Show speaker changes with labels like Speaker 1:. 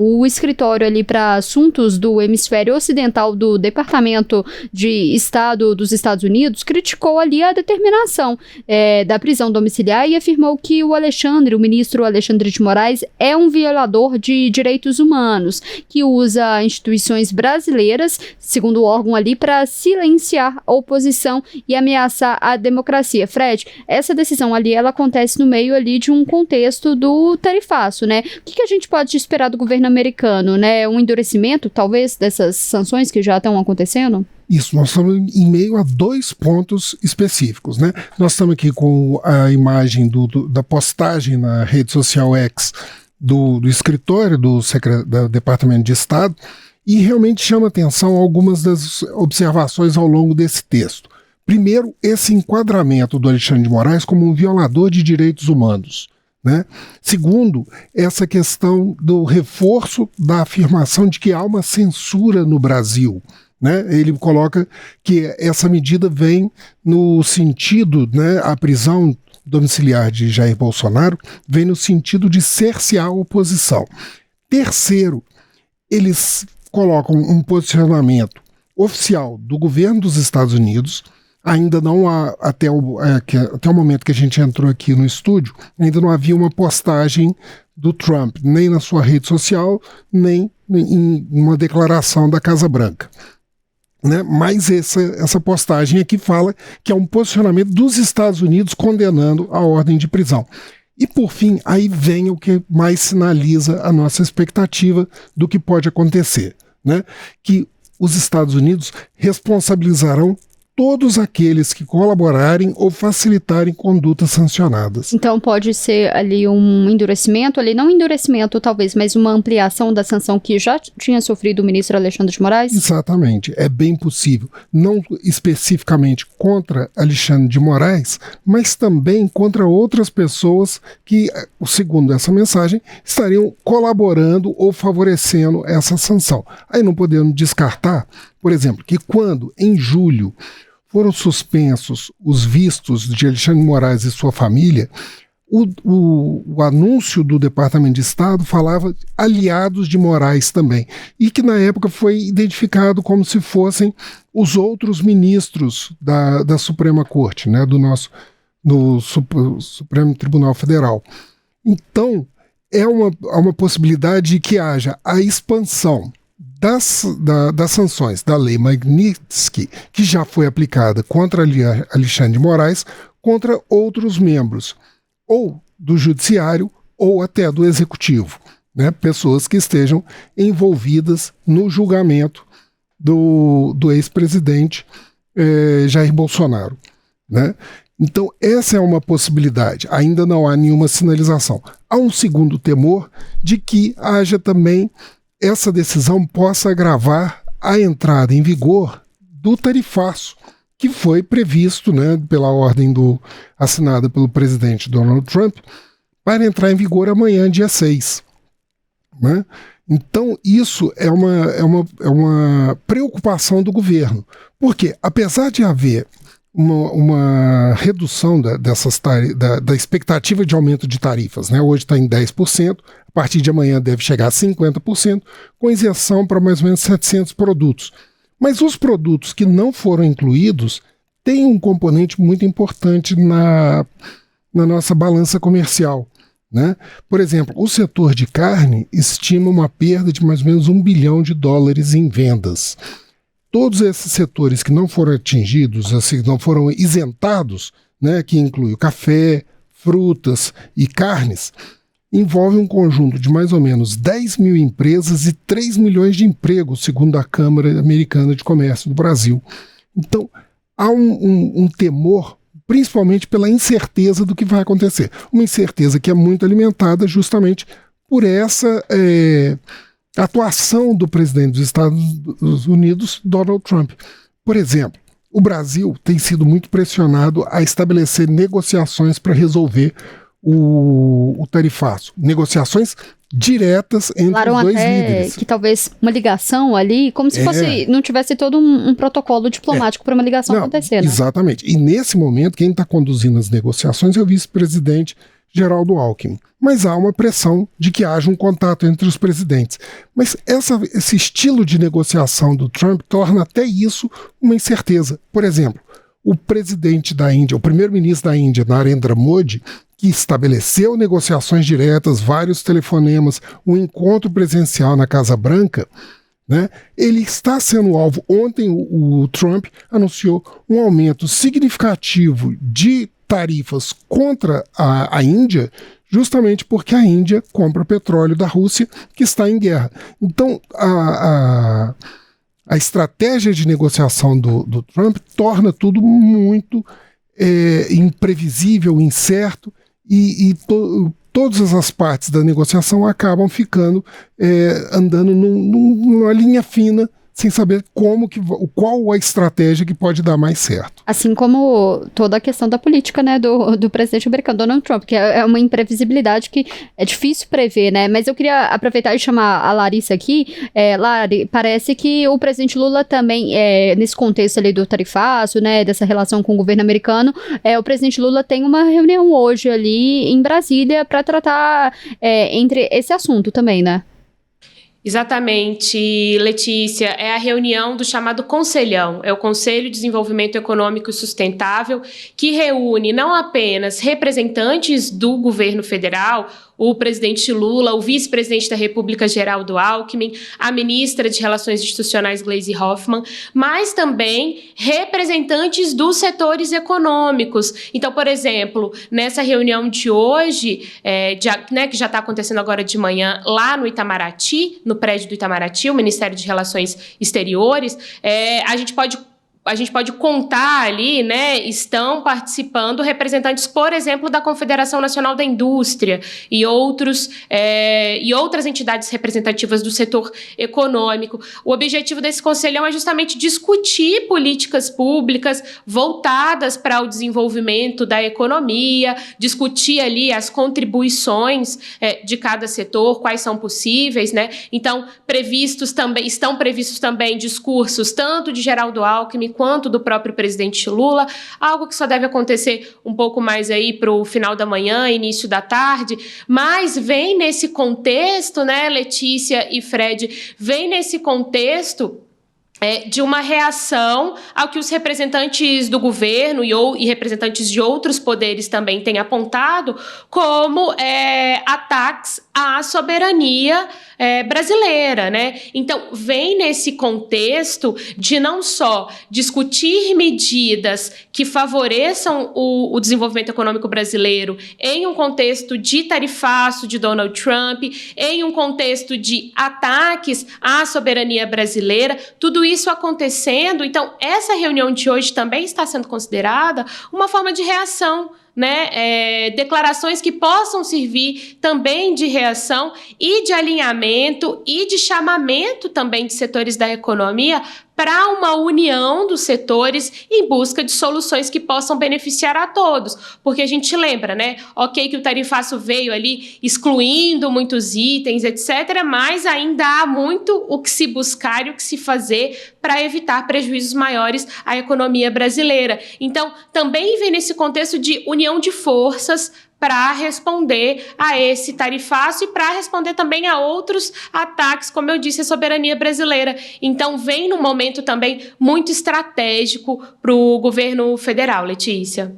Speaker 1: O escritório ali para assuntos do hemisfério ocidental do Departamento de Estado dos Estados Unidos criticou ali a determinação da prisão domiciliar e afirmou que o ministro Alexandre de Moraes, é um violador de direitos humanos, que usa instituições brasileiras, segundo o órgão ali, para silenciar a oposição e ameaçar a democracia. Fred, essa decisão ali, ela acontece no meio ali de um contexto do tarifaço, né? O que a gente pode esperar do governo americano, né? Um endurecimento, talvez, dessas sanções que já estão acontecendo?
Speaker 2: Isso, nós estamos em meio a 2 pontos específicos, né? Nós estamos aqui com a imagem da postagem na rede social X do escritório do Departamento de Estado, e realmente chama atenção algumas das observações ao longo desse texto. Primeiro, esse enquadramento do Alexandre de Moraes como um violador de direitos humanos, né? Segundo, essa questão do reforço da afirmação de que há uma censura no Brasil, né? Ele coloca que essa medida vem no sentido, né, a prisão domiciliar de Jair Bolsonaro vem no sentido de cercear a oposição. Terceiro, eles colocam um posicionamento oficial do governo dos Estados Unidos. Ainda não há, até o momento que a gente entrou aqui no estúdio, ainda não havia uma postagem do Trump, nem na sua rede social, nem em uma declaração da Casa Branca, né? Mas essa postagem aqui fala que é um posicionamento dos Estados Unidos condenando a ordem de prisão. E, por fim, aí vem o que mais sinaliza a nossa expectativa do que pode acontecer, né? Que os Estados Unidos responsabilizarão todos aqueles que colaborarem ou facilitarem condutas sancionadas.
Speaker 1: Então pode ser ali um endurecimento, ali não endurecimento talvez, mas uma ampliação da sanção que já tinha sofrido o ministro Alexandre de Moraes?
Speaker 2: Exatamente, é bem possível. Não especificamente contra Alexandre de Moraes, mas também contra outras pessoas que, segundo essa mensagem, estariam colaborando ou favorecendo essa sanção. Aí não podemos descartar, por exemplo, que quando, em julho, foram suspensos os vistos de Alexandre de Moraes e sua família, o anúncio do Departamento de Estado falava aliados de Moraes também, e que na época foi identificado como se fossem os outros ministros da Suprema Corte, né, do Supremo Tribunal Federal. Então, é uma possibilidade de que haja a expansão das sanções da Lei Magnitsky, que já foi aplicada contra Alexandre de Moraes, contra outros membros, ou do Judiciário, ou até do Executivo, né? Pessoas que estejam envolvidas no julgamento do ex-presidente Jair Bolsonaro, né? Então, essa é uma possibilidade. Ainda não há nenhuma sinalização. Há um segundo temor de que haja também essa decisão possa agravar a entrada em vigor do tarifaço, que foi previsto, né, pela ordem assinada pelo presidente Donald Trump, para entrar em vigor amanhã, dia 6. Né? Então, isso é uma preocupação do governo, porque, apesar de haver uma redução da expectativa de aumento de tarifas, né? Hoje está em 10%, a partir de amanhã deve chegar a 50%, com isenção para mais ou menos 700 produtos. Mas os produtos que não foram incluídos têm um componente muito importante na nossa balança comercial, né? Por exemplo, o setor de carne estima uma perda de mais ou menos $1 bilhão em vendas. Todos esses setores que não foram atingidos, assim, não foram isentados, né, que inclui o café, frutas e carnes, envolve um conjunto de mais ou menos 10 mil empresas e 3 milhões de empregos, segundo a Câmara Americana de Comércio do Brasil. Então, há um temor, principalmente pela incerteza do que vai acontecer. Uma incerteza que é muito alimentada justamente por essa atuação do presidente dos Estados Unidos, Donald Trump. Por exemplo, o Brasil tem sido muito pressionado a estabelecer negociações para resolver o tarifaço. Negociações diretas entre os dois líderes.
Speaker 1: Que talvez uma ligação ali, como se fosse, não tivesse todo um protocolo diplomático para uma ligação acontecer. Né?
Speaker 2: Exatamente. E nesse momento, quem está conduzindo as negociações é o vice-presidente Geraldo Alckmin. Mas há uma pressão de que haja um contato entre os presidentes. Mas esse estilo de negociação do Trump torna até isso uma incerteza. Por exemplo, o presidente da Índia, o primeiro-ministro da Índia, Narendra Modi, que estabeleceu negociações diretas, vários telefonemas, um encontro presencial na Casa Branca, né, ele está sendo alvo. Ontem o Trump anunciou um aumento significativo de tarifas contra a Índia, justamente porque a Índia compra petróleo da Rússia, que está em guerra. Então, a estratégia de negociação do Trump torna tudo muito imprevisível, incerto, e todas as partes da negociação acabam ficando andando numa linha fina, sem saber qual a estratégia que pode dar mais certo.
Speaker 1: Assim como toda a questão da política, né, do presidente americano, Donald Trump, que é uma imprevisibilidade que é difícil prever, né, mas eu queria aproveitar e chamar a Larissa aqui. Lari, parece que o presidente Lula também, nesse contexto ali do tarifaço, né, dessa relação com o governo americano, o presidente Lula tem uma reunião hoje ali em Brasília para tratar entre esse assunto também, né?
Speaker 3: Exatamente, Letícia, é a reunião do chamado Conselhão, é o Conselho de Desenvolvimento Econômico e Sustentável, que reúne não apenas representantes do governo federal, o presidente Lula, o vice-presidente da República, Geraldo Alckmin, a ministra de Relações Institucionais, Gleisi Hoffmann, mas também representantes dos setores econômicos. Então, por exemplo, nessa reunião de hoje, que já está acontecendo agora de manhã, lá no Itamaraty, no prédio do Itamaraty, o Ministério de Relações Exteriores, a gente pode contar ali, né, estão participando representantes, por exemplo, da Confederação Nacional da Indústria e outras entidades representativas do setor econômico. O objetivo desse conselhão é justamente discutir políticas públicas voltadas para o desenvolvimento da economia, discutir ali as contribuições de cada setor, quais são possíveis, né? Então, estão previstos também discursos tanto de Geraldo Alckmin quanto do próprio presidente Lula, algo que só deve acontecer um pouco mais aí para o final da manhã, início da tarde, mas vem nesse contexto, né, Letícia e Fred, vem nesse contexto de uma reação ao que os representantes do governo e representantes de outros poderes também têm apontado como ataques à soberania brasileira, né? Então, vem nesse contexto de não só discutir medidas que favoreçam o desenvolvimento econômico brasileiro em um contexto de tarifaço de Donald Trump, em um contexto de ataques à soberania brasileira, tudo isso acontecendo. Então, essa reunião de hoje também está sendo considerada uma forma de reação, né? Declarações que possam servir também de reação e de alinhamento e de chamamento também de setores da economia para uma união dos setores em busca de soluções que possam beneficiar a todos. Porque a gente lembra, né? Ok que o tarifaço veio ali excluindo muitos itens, etc., mas ainda há muito o que se buscar e o que se fazer para evitar prejuízos maiores à economia brasileira. Então, também vem nesse contexto de união de forças para responder a esse tarifaço e para responder também a outros ataques, como eu disse, à soberania brasileira. Então, vem num momento também muito estratégico para o governo federal, Letícia.